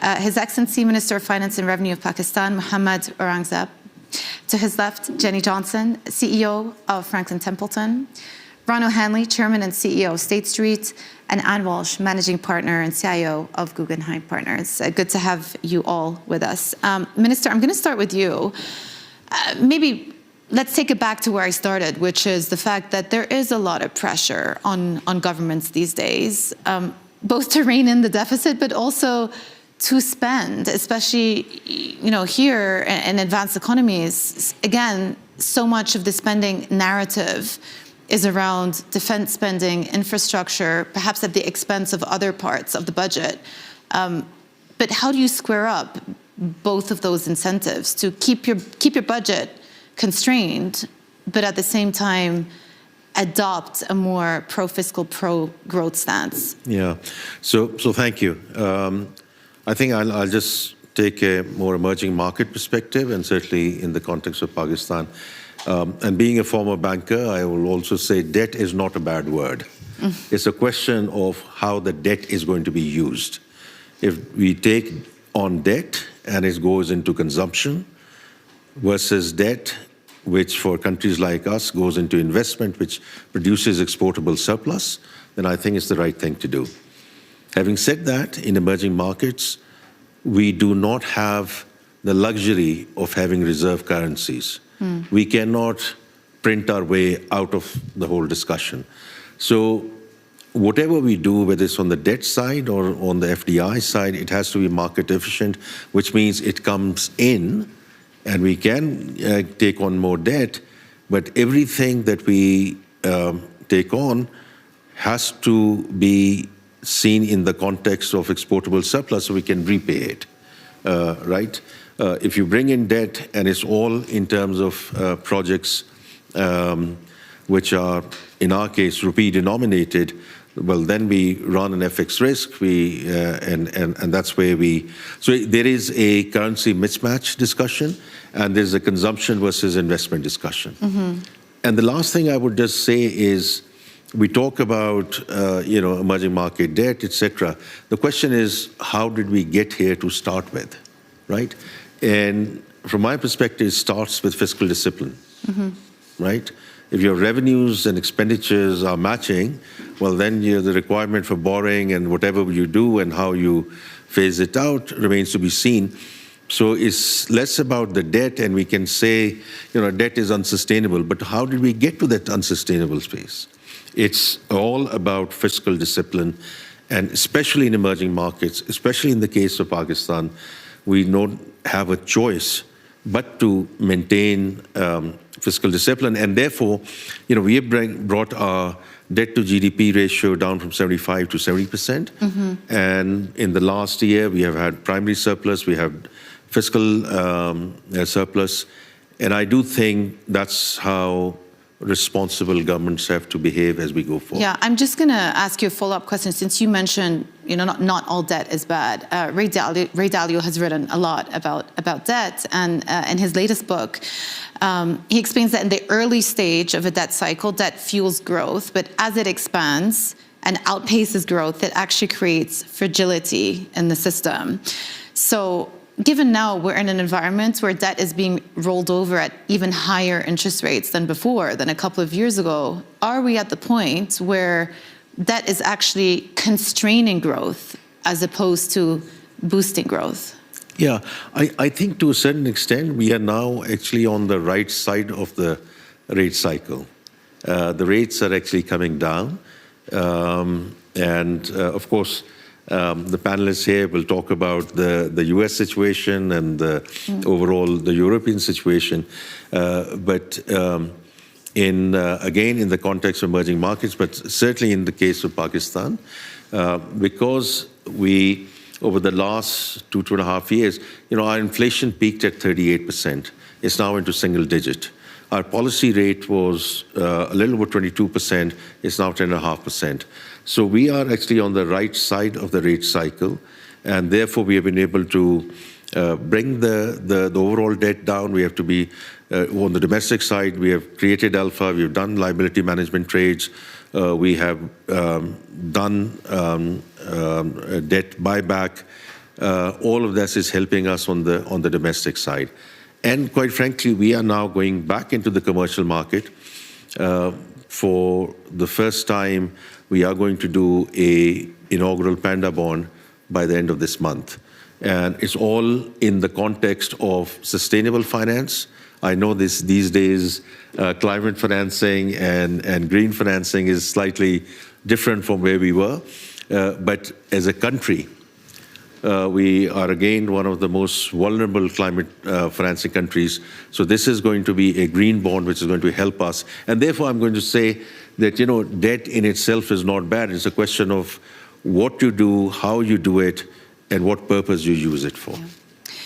His Excellency Minister of Finance and Revenue of Pakistan, Mohammad Aurangzeb. To his left, Jenny Johnson, CEO of Franklin Templeton. Ron O'Hanley, Chairman and CEO of State Street, and Anne Walsh, Managing Partner and CIO of Guggenheim Partners. Good to have you all with us. Minister, I'm going to start with you. Maybe let's take it back to where I started, which is the fact that there is a lot of pressure on governments these days, both to rein in the deficit, but also to spend, especially here in advanced economies. Again, so much of the spending narrative is around defense spending, infrastructure, perhaps at the expense of other parts of the budget. But how do you square up both of those incentives to keep your budget constrained, but at the same time adopt a more pro-fiscal, pro-growth stance? Yeah, so thank you. I think I'll just take a more emerging market perspective, and certainly in the context of Pakistan. And being a former banker, I will also say debt is not a bad word. It's a question of how the debt is going to be used. If we take on debt and it goes into consumption versus debt, which for countries like us goes into investment, which produces exportable surplus, then I think it's the right thing to do. Having said that, in emerging markets, we do not have the luxury of having reserve currencies. We cannot print our way out of the whole discussion. So whatever we do, whether it's on the debt side or on the FDI side, it has to be market efficient, which means it comes in and we can take on more debt, but everything that we take on has to be seen in the context of exportable surplus so we can repay it, right? If you bring in debt and it's all in terms of projects which are, in our case, rupee denominated, well, then we run an FX risk, and that's where so there is a currency mismatch discussion, and there's a consumption versus investment discussion. And the last thing I would just say is, we talk about emerging market debt, etc. The question is, how did we get here to start with, right? And from my perspective, it starts with fiscal discipline, right? If your revenues and expenditures are matching, well, then the requirement for borrowing and whatever you do and how you phase it out remains to be seen. So it's less about the debt, and we can say, debt is unsustainable, but how did we get to that unsustainable space? It's all about fiscal discipline, and especially in emerging markets, especially in the case of Pakistan, we don't have a choice but to maintain fiscal discipline. And therefore, we have brought our debt to GDP ratio down from 75 to 70%. And in the last year, we have had primary surplus, we have fiscal surplus. And I do think that's how responsible governments have to behave as we go forward. Yeah, I'm just going to ask you a follow-up question, since you mentioned, not all debt is bad. Ray Dalio has written a lot about debt, and in his latest book, he explains that in the early stage of a debt cycle, debt fuels growth, but as it expands and outpaces growth, it actually creates fragility in the system. So given now we're in an environment where debt is being rolled over at even higher interest rates than before, than a couple of years ago, are we at the point where debt is actually constraining growth as opposed to boosting growth? Yeah, I think to a certain extent, we are now actually on the right side of the rate cycle. The rates are actually coming down. Of course, the panelists here will talk about the US situation and overall the European situation. But again, in the context of emerging markets, but certainly in the case of Pakistan, because we, over the last 2.5 years, our inflation peaked at 38%. It's now into single digit. Our policy rate was a little over 22%. It's now 10.5%. So we are actually on the right side of the rate cycle, and therefore we have been able to bring the overall debt down. We have to be, on the domestic side, we have created alpha, we have done liability management trades, we have done debt buyback, all of this is helping us on the domestic side. And quite frankly, we are now going back into the commercial market. For the first time, we are going to do a inaugural Panda bond by the end of this month. And it's all in the context of sustainable finance. I know these days, climate financing and green financing is slightly different from where we were. But as a country, we are again one of the most vulnerable climate financing countries. So this is going to be a green bond which is going to help us. And therefore, I'm going to say that, debt in itself is not bad. It's a question of what you do, how you do it, and what purpose you use it for. Yeah.